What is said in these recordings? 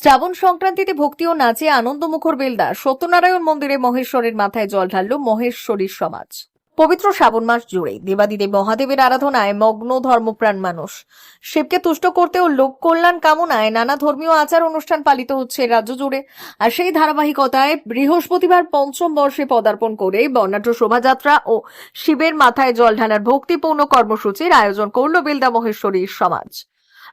শ্রাবণ সংক্রান্তিতে ভক্তি ও নাচে আনন্দমুখর বেলদা সত্যনারায়ণ মন্দিরে মহেশ্বরের মাথায় জল ঢালল মহেশ্বরীর সমাজ। পবিত্র শ্রাবণ মাস জুড়ে দেবাদিদেব মহাদেবের আরাধনায় মগ্ন ধর্মপ্রাণ মানুষ। শিবকে তুষ্ট করতে ও লোক কল্যাণ কামনায় নানা ধর্মীয় আচার অনুষ্ঠান পালিত হচ্ছে রাজ্য জুড়ে। আর সেই ধারাবাহিকতায় বৃহস্পতিবার পঞ্চম বর্ষে পদার্পণ করে বর্ণাঢ্য শোভাযাত্রা ও শিবের মাথায় জল ঢালার ভক্তিপূর্ণ কর্মসূচির আয়োজন করল বেলদা মহেশ্বরীর সমাজ।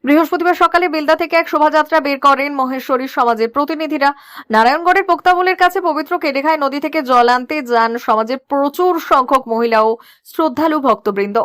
বৃহস্পতিবার সকালে বেলদা থেকে এক শোভাযাত্রা বের করেন মহেশ্বরীর সমাজের প্রতিনিধিরা। নারায়ণগড়ের পোক্তাবলের কাছে পবিত্র কেডেখাই নদী থেকে জল আনতে যান সমাজের প্রচুর সংখ্যক মহিলা ও শ্রদ্ধালু ভক্তবৃন্দ।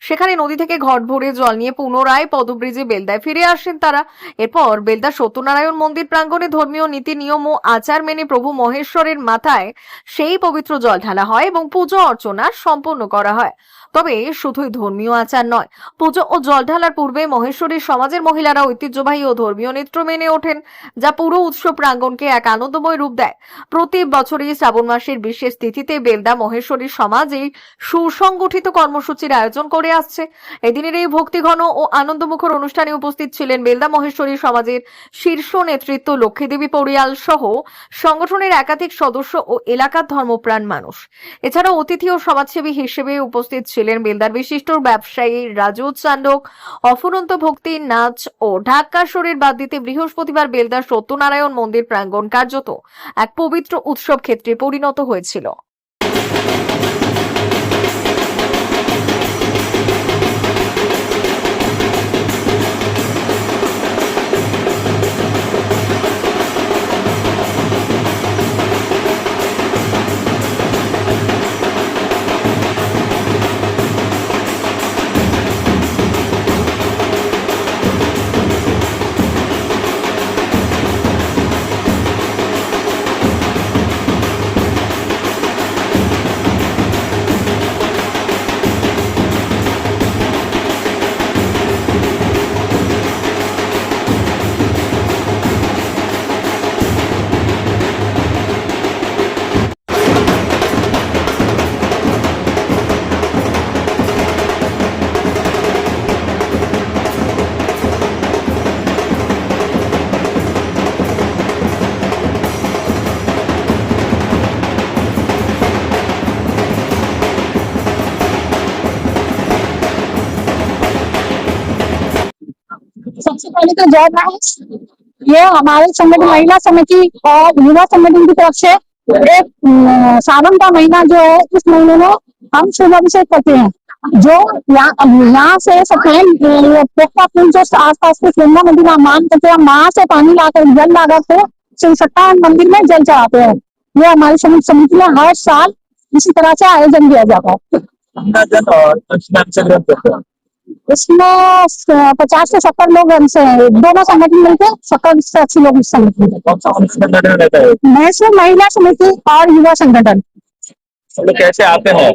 সেখানে নদী থেকে ঘট ভরে জল নিয়ে পুনরায় পদব্রিজে বেলদায় ফিরে আসেন তারা। এরপর বেলদা সত্যনারায়ণ মন্দির প্রাঙ্গণে ধর্মীয় নীতি নিয়ম ও আচার মেনে প্রভু মহেশ্বরের মাথায় সেই পবিত্র জল ঢালা হয় এবং পুজো অর্চনা সম্পন্ন করা হয়। তবে শুধুই ধর্মীয় আচার নয়, পুজো ও জল ঢালার পূর্বে মহেশ্বরীর সমাজের মহিলারা ঐতিহ্যবাহী ও ধর্মীয় নৃত্য মেনে ওঠেন, যা পুরো উৎসব প্রাঙ্গণকে এক আনন্দময় রূপ দেয়। প্রতি বছরই শ্রাবণ মাসের বিশেষ তিথিতে বেলদা মহেশ্বরীর সমাজ এই সুসংগঠিত কর্মসূচির আয়োজন করে আসছে। এদিনের এই ভক্তিঘন ও আনন্দমুখর অনুষ্ঠানে উপস্থিত ছিলেন বেলদা মহেশ্বরীর সমাজের শীর্ষ নেতৃত্ব, লক্ষ্মীদেবী পরিয়াল সহ সংগঠনের একাধিক সদস্য ও এলাকার ধর্মপ্রাণ মানুষ। এছাড়াও অতিথি ও সমাজসেবী হিসেবে উপস্থিত ছিলেন বেলদার বিশিষ্ট ব্যবসায়ী রাজু চান্ডক। অফুরন্ত ভক্তি, নাচ ও ঢাকাশোরের বাদ দিতে বৃহস্পতিবার বেলদার সত্যনারায়ণ মন্দির প্রাঙ্গণ কার্যত এক পবিত্র উৎসব ক্ষেত্রে পরিণত হয়েছিল। सबसे पहले तो जय महेश, ये हमारे संगठन महिला समिति और युवा संगठन की तरफ से एक सावन का महीना जो है, इस महीने में हम शुभ अभिषेक करते हैं। जो यहाँ से पोखरा पुल जो आसपास के गंगा नदी का मान करते हैं, वहां से पानी लाकर जल लाकर के श्री सत्यानारायण मंदिर में जल चढ़ाते हैं। ये हमारी समिति में हर साल इसी तरह से आयोजन किया जाता है। इसमें 50 से 70 लोग हमसे दोनों संगठन मिलकर 70 से 80 लोग इस संगठन में महिला समिति और युवा संगठन। कैसे आते हैं?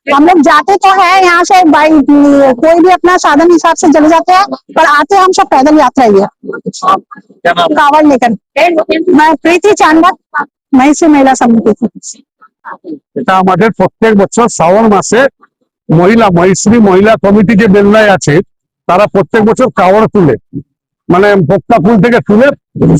हम लोग जाते तो है यहाँ से बाई, कोई भी अपना साधन हिसाब से चले जाते हैं, पर आते हम सब पैदल यात्रा ही है, कावड़ लेकर। मैं प्रीति चांडक, महिषी महिला समिति। এটা আমাদের প্রত্যেক বছর শ্রাবণ মাসে মহিষী মহিলা কমিটি যে বেলদায় আছে, তারা প্রত্যেক বছর কাওড় তুলে, মানে ভোক্তা ফুল থেকে তুলে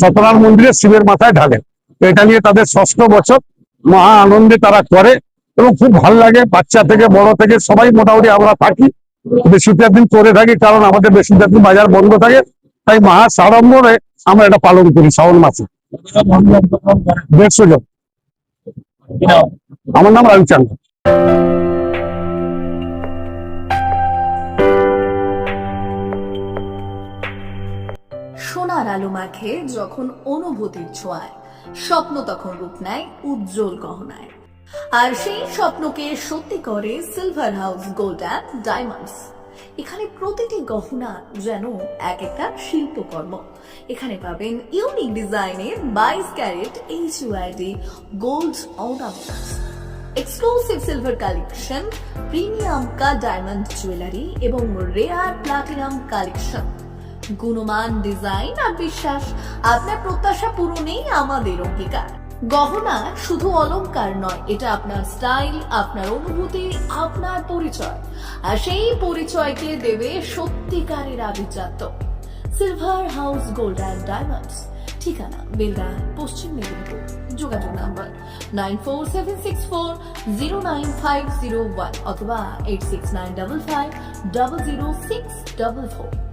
সত্যনারায়ণ মন্দিরে শিবের মাথায় ঢালে। এটা নিয়ে তাদের 6ষ্ঠ বছর মহা আনন্দে তারা করে এবং খুব ভালো লাগে। বাচ্চা থেকে বড় থেকে সবাই মোটামুটি আমরা থাকি, বেশিরভাগ দিন করে থাকি, কারণ আমাদের বেশিরভাগ দিন বাজার বন্ধ থাকে। তাই মহা সাড়ম্বরে আমরা এটা পালন করি শ্রাবণ মাসে। 150 জন। আমার নাম রাজুচান্দ। সোনার আলো মাখে যখন অনুভূতির ছোঁয়ায়, স্বপ্ন তখন রূপ নেয় উজ্জ্বল গহনায়। আর সেই স্বপ্নকে সত্যি করে silver house gold and diamonds. এখানে প্রতিটি গহনা যেন এক একটা শিল্পকর্ম। এখানে পাবেন ইউনিক ডিজাইনের 22 carat HUID gold ornaments, exclusive silver collection, premium cut diamond jewellery এবং রেয়ার প্লাটিনাম কালেকশন। গুণমান, ডিজাইন আর বিশ্বাস, আপনার প্রত্যাশা পূরণেই আমাদের অঙ্গীকার। গহনা শুধু অলংকার নয়, এটা আপনার স্টাইল, আপনার অনুভূতি, আপনার পরিচয়। আর সেই পরিচয়কে দেবে সত্যিকারের আভিজাত্য। Silver house gold and diamonds, ঠিকানা বেলদা, পশ্চিম মেদিনীপুর। যোগাযোগ নাম্বার 9476409501 অথবা 8695500644।